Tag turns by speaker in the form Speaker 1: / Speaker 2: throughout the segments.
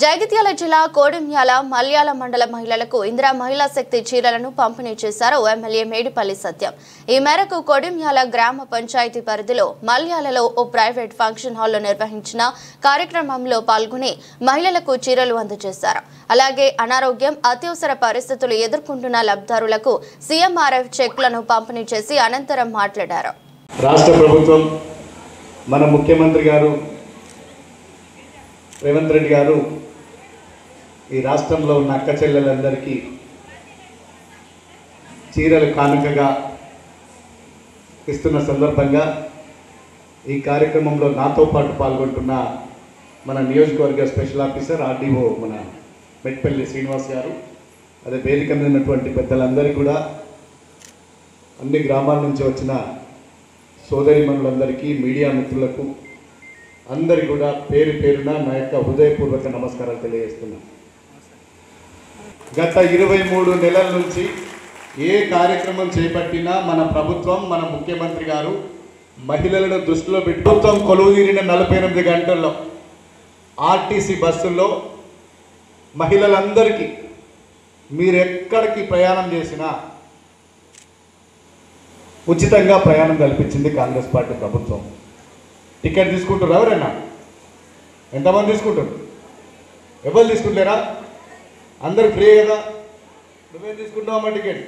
Speaker 1: జగిత్యాల జిల్లా కోడిమ్యాల మల్యాల మండల మహిళలకు ఇందిరా మహిళా శక్తి చీరలను పంపిణీ చేశారు ఎమ్మెల్యే మేడిపల్లి సత్యం. ఈ మేరకు కోడిమ్యాల గ్రామ పంచాయతీ పరిధిలో మల్యాలలో ఓ ప్రైవేట్ ఫంక్షన్ హాల్లో నిర్వహించిన కార్యక్రమంలో పాల్గొని మహిళలకు చీరలు అందజేశారు. అలాగే అనారోగ్యం, అత్యవసర పరిస్థితులు ఎదుర్కొంటున్న లబ్ధిదారులకు సీఎంఆర్ఎఫ్ చెక్లను పంపిణీ చేసి అనంతరం మాట్లాడారు.
Speaker 2: రాష్ట్ర ప్రభుత్వం మన ముఖ్యమంత్రి గారు రేవంత్ రెడ్డి గారు ఈ రాష్ట్రంలో ఉన్న అక్క చెల్లెలందరికీ చీరలు కానుకగా ఇస్తున్న సందర్భంగా ఈ కార్యక్రమంలో నాతో పాటు పాల్గొంటున్న మన నియోజకవర్గ స్పెషల్ ఆఫీసర్ ఆర్డీఓ మన మెట్పల్లి శ్రీనివాస్ గారు, అదే వేదిక మీద ఉన్నటువంటి పెద్దలందరికీ కూడా, అన్ని గ్రామాల నుంచి వచ్చిన సోదరిమణులందరికీ, మీడియా మిత్రులకు అందరికీ కూడా పేరు పేరున నా యొక్క హృదయపూర్వక నమస్కారాలు తెలియజేస్తున్నాను. గత 23 నెలల నుంచి ఏ కార్యక్రమం చేపట్టినా మన ప్రభుత్వం, మన ముఖ్యమంత్రి గారు మహిళలను దృష్టిలో పెట్టి ప్రభుత్వం కొలువుదీరిన 48 గంటల్లో ఆర్టీసీ బస్సుల్లో మహిళలందరికీ మీరు ఎక్కడికి ప్రయాణం చేసినా ఉచితంగా ప్రయాణం కల్పించింది కాంగ్రెస్ పార్టీ ప్రభుత్వం. టికెట్ తీసుకుంటారు ఎవరైనా? ఎంతమంది తీసుకుంటారు? ఎవరు తీసుకుంటారా? అందరు ఫ్రీ కదా. నువ్వేం తీసుకుంటావమ్మా టికెట్?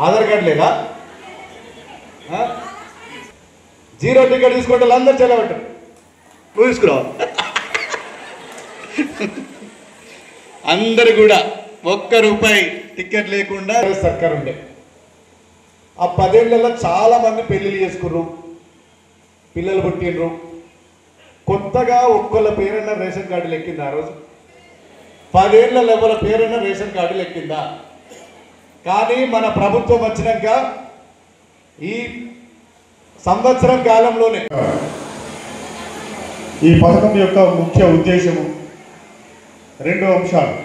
Speaker 2: ఆధార్ కార్డు లేదా? జీరో టికెట్ తీసుకుంటే అందరు చెలబెట్టారు. నువ్వు తీసుకురావు. అందరు కూడా ₹1 టికెట్ లేకుండా సర్కారు ఉండే. ఆ 10 ఏళ్లలో చాలామంది పెళ్ళిళ్ళు చేసుకుర్రు, పిల్లలు పుట్టిండ్రు. కొత్తగా ఒక్కళ్ళ పేరైనా రేషన్ కార్డులు ఎక్కిందా? ఆ రోజు 10 ఏళ్లలో ఎవరి పేరైనా రేషన్ కార్డులు ఎక్కిందా? కానీ మన ప్రభుత్వం వచ్చినాక ఈ సంవత్సరం కాలంలోనే
Speaker 3: ఈ పథకం యొక్క ముఖ్య ఉద్దేశము 2 అంశాలు.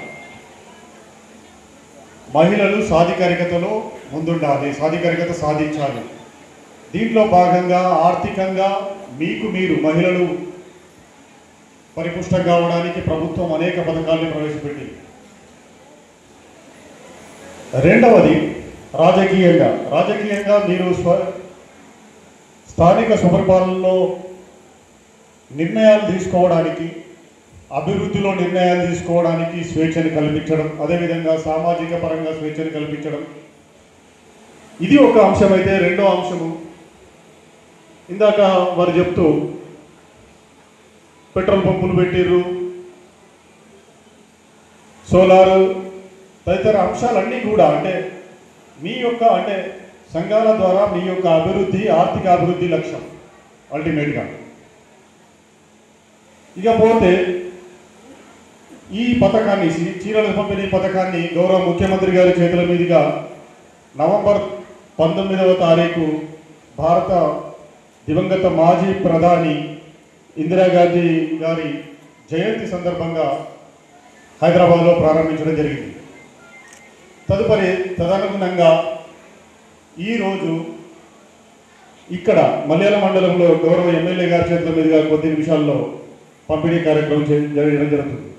Speaker 3: మహిళలు సాధికారికతలో ముందుండాలి, సాధికారికత సాధించాలి. దీంట్లో భాగంగా ఆర్థికంగా మీరు మహిళలు పరిపుష్టం కావడానికి ప్రభుత్వం అనేక పథకాలను ప్రవేశపెట్టింది. రెండవది రాజకీయంగా మీరు స్థానిక సుపరిపాలనలో నిర్ణయాలు తీసుకోవడానికి, అభివృద్ధిలో నిర్ణయాలు తీసుకోవడానికి స్వేచ్ఛను కల్పించడం, అదేవిధంగా సామాజిక పరంగా స్వేచ్ఛను కల్పించడం, ఇది ఒక అంశం. అయితే రెండో అంశము, ఇందాక వారు చెప్తూ పెట్రోల్ పంపులు పెట్టిర్రు, సోలారు తదితర అంశాలన్నీ కూడా మీ యొక్క సంఘాల ద్వారా మీ యొక్క అభివృద్ధి, ఆర్థిక అభివృద్ధి లక్ష్యం అల్టిమేట్గా. ఇకపోతే ఈ పథకాన్ని, చీరల పంపిణీ పథకాన్ని గౌరవ ముఖ్యమంత్రి గారి చేతుల మీదుగా నవంబర్ 19వ తారీఖు భారత దివంగత మాజీ ప్రధాని ఇందిరాగాంధీ గారి జయంతి సందర్భంగా హైదరాబాద్లో ప్రారంభించడం జరిగింది. తదనుగుణంగా ఈరోజు ఇక్కడ మల్యాల మండలంలో గౌరవ ఎమ్మెల్యే గారి చేతుల మీదుగా కొద్ది నిమిషాల్లో పంపిణీ కార్యక్రమం జరగడం జరుగుతుంది.